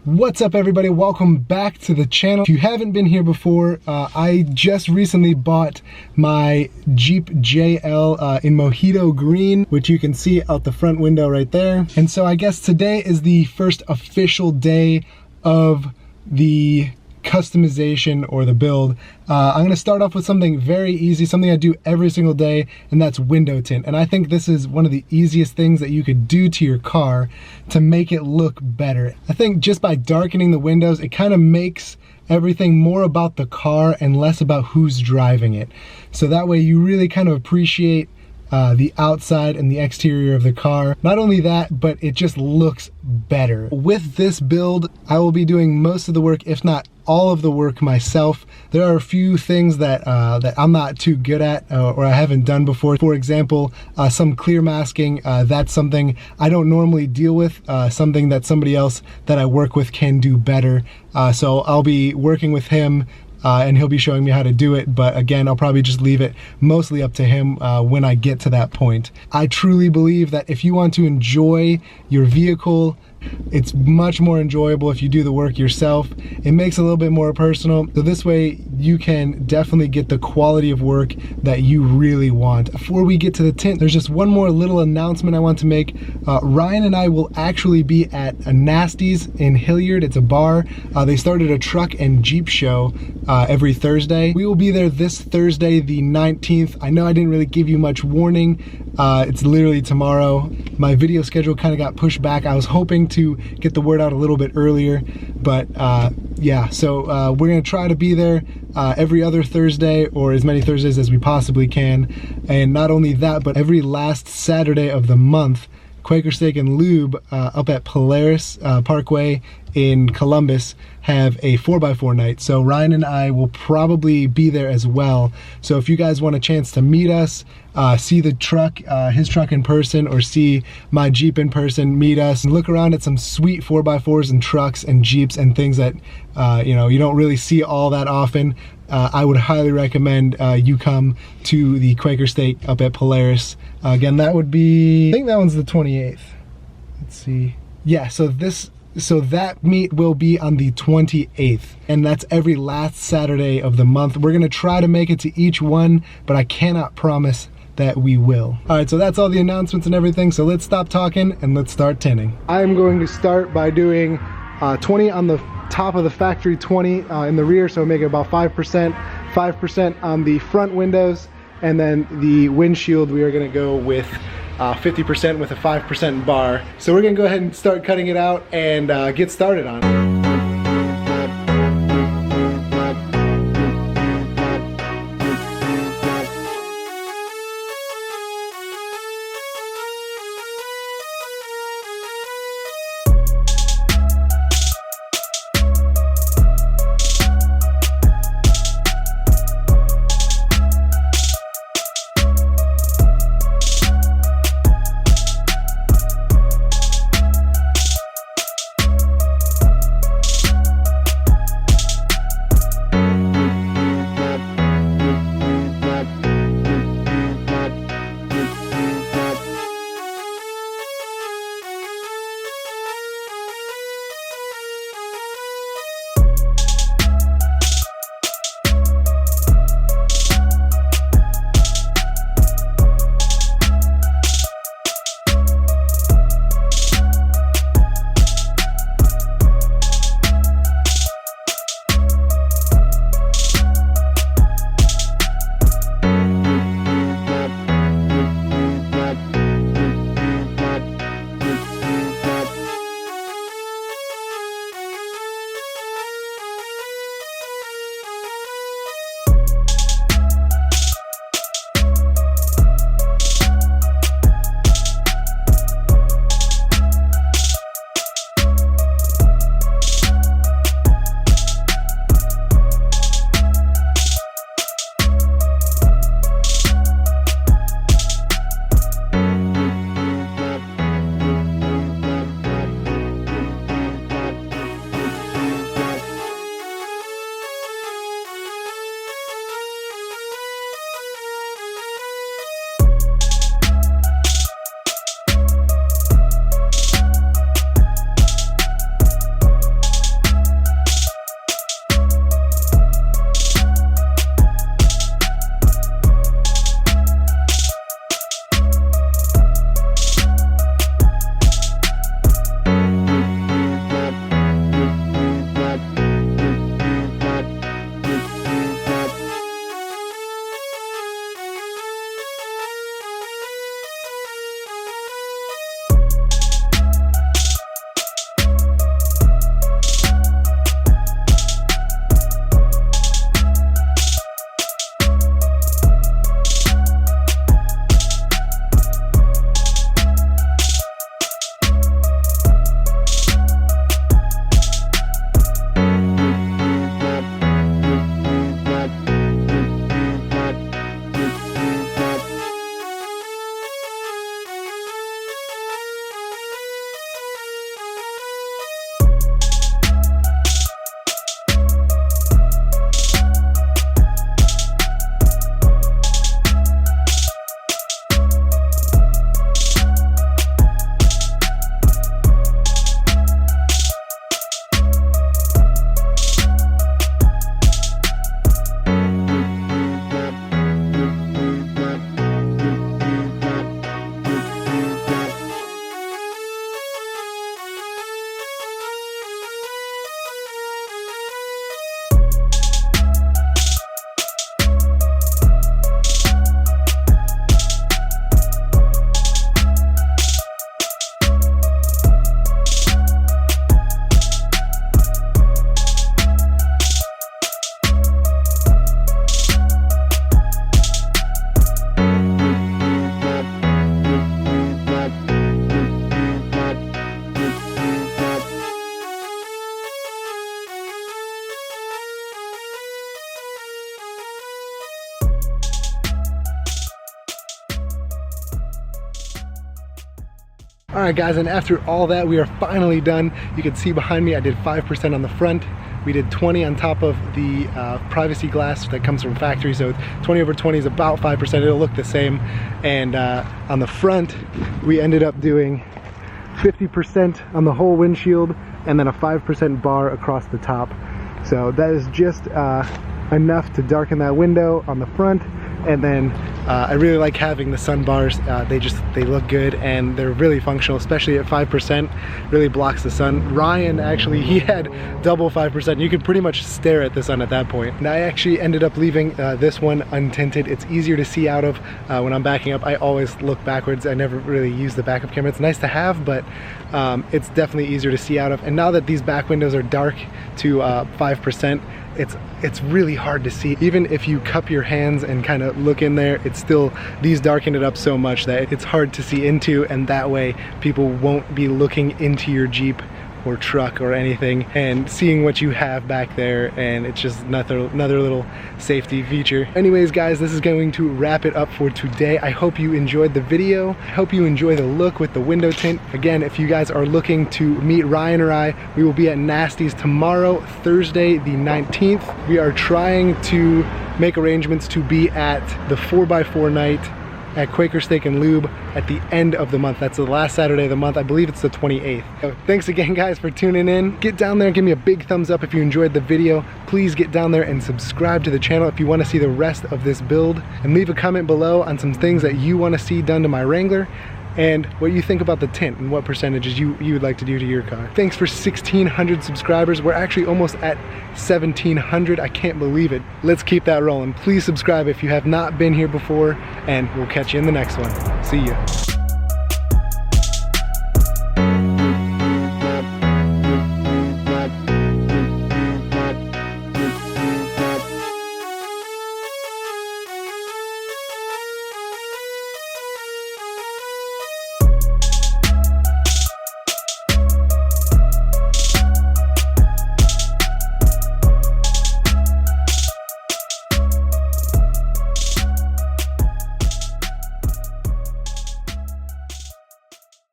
What's up everybody, welcome back to the channel. If you haven't been here before, I just recently bought my Jeep JL in Mojito green, which you can see out the front window right there. And so I guess today is the first official day of the customization or the build. I'm gonna start off with something very easy, something I do every single day, and that's window tint. And I think this is one of the easiest things that you could do to your car to make it look better. I think just by darkening the windows, it kind of makes everything more about the car and less about who's driving it. So that way you really kind of appreciate the outside and the exterior of the car. Not only that, but it just looks better. With this build, I will be doing most of the work, if not all of the work myself. There are a few things that I'm not too good at or I haven't done before. For example, some clear masking. That's something I don't normally deal with, something that somebody else that I work with can do better. So I'll be working with him and he'll be showing me how to do it, but again, I'll probably just leave it mostly up to him when I get to that point. I truly believe that if you want to enjoy your vehicle, it's much more enjoyable if you do the work yourself. It makes it a little bit more personal, so this way you can definitely get the quality of work that you really want. Before we get to the tint, there's just one more little announcement I want to make. Ryan and I will actually be at a Nasty's in Hilliard. It's a bar. They started a truck and Jeep show every Thursday. We will be there this Thursday, the 19th. I know I didn't really give you much warning. It's literally tomorrow. My video schedule kind of got pushed back. I was hoping to get the word out a little bit earlier, but yeah, so we're gonna try to be there every other Thursday, or as many Thursdays as we possibly can. And not only that, but every last Saturday of the month, Quaker Steak and Lube up at Polaris Parkway in Columbus have a 4x4 night. So Ryan and I will probably be there as well. So if you guys want a chance to meet us, see the truck, his truck in person, or see my Jeep in person, meet us and look around at some sweet 4x4s and trucks and Jeeps and things that you know, you don't really see all that often. I would highly recommend you come to the Quaker Steak up at Polaris. Again, that would be, I think that one's the 28th. Let's see. Yeah, so that meet will be on the 28th, and that's every last Saturday of the month. We're gonna try to make it to each one, but I cannot promise that we will. All right, so that's all the announcements and everything, so let's stop talking and let's start tinting. I'm going to start by doing 20 on the top of the factory, 20 in the rear, so make it about 5%, 5% on the front windows, and then the windshield we are gonna go with 50% with a 5% bar. So we're gonna go ahead and start cutting it out and get started on it. All right guys, and after all that, we are finally done. You can see behind me, I did 5% on the front. We did 20 on top of the privacy glass that comes from factory, so 20 over 20 is about 5%. It'll look the same. And on the front, we ended up doing 50% on the whole windshield and then a 5% bar across the top. So that is just enough to darken that window on the front. And then I really like having the sun bars. They look good and they're really functional, especially at 5%, really blocks the sun. Ryan actually, he had double 5%. You could pretty much stare at the sun at that point. And I actually ended up leaving this one untinted. It's easier to see out of when I'm backing up. I always look backwards. I never really use the backup camera. It's nice to have, but it's definitely easier to see out of. And now that these back windows are dark to 5%, it's really hard to see. Even if you cup your hands and kind of look in there, it's still, these darken it up so much that it's hard to see into, and that way people won't be looking into your Jeep or truck or anything and seeing what you have back there, and it's just another little safety feature. Anyways guys, this is going to wrap it up for today. I hope you enjoyed the video. I hope you enjoy the look with the window tint. Again, if you guys are looking to meet Ryan or I, we will be at Nasty's tomorrow, Thursday the 19th. We are trying to make arrangements to be at the 4x4 night at Quaker Steak and Lube at the end of the month. That's the last Saturday of the month. I believe it's the 28th. So thanks again guys for tuning in. Get down there and give me a big thumbs up if you enjoyed the video. Please get down there and subscribe to the channel if you want to see the rest of this build, and leave a comment below on some things that you want to see done to my Wrangler and what you think about the tint and what percentages you would like to do to your car. Thanks for 1,600 subscribers. We're actually almost at 1,700. I can't believe it. Let's keep that rolling. Please subscribe if you have not been here before, and we'll catch you in the next one. See ya.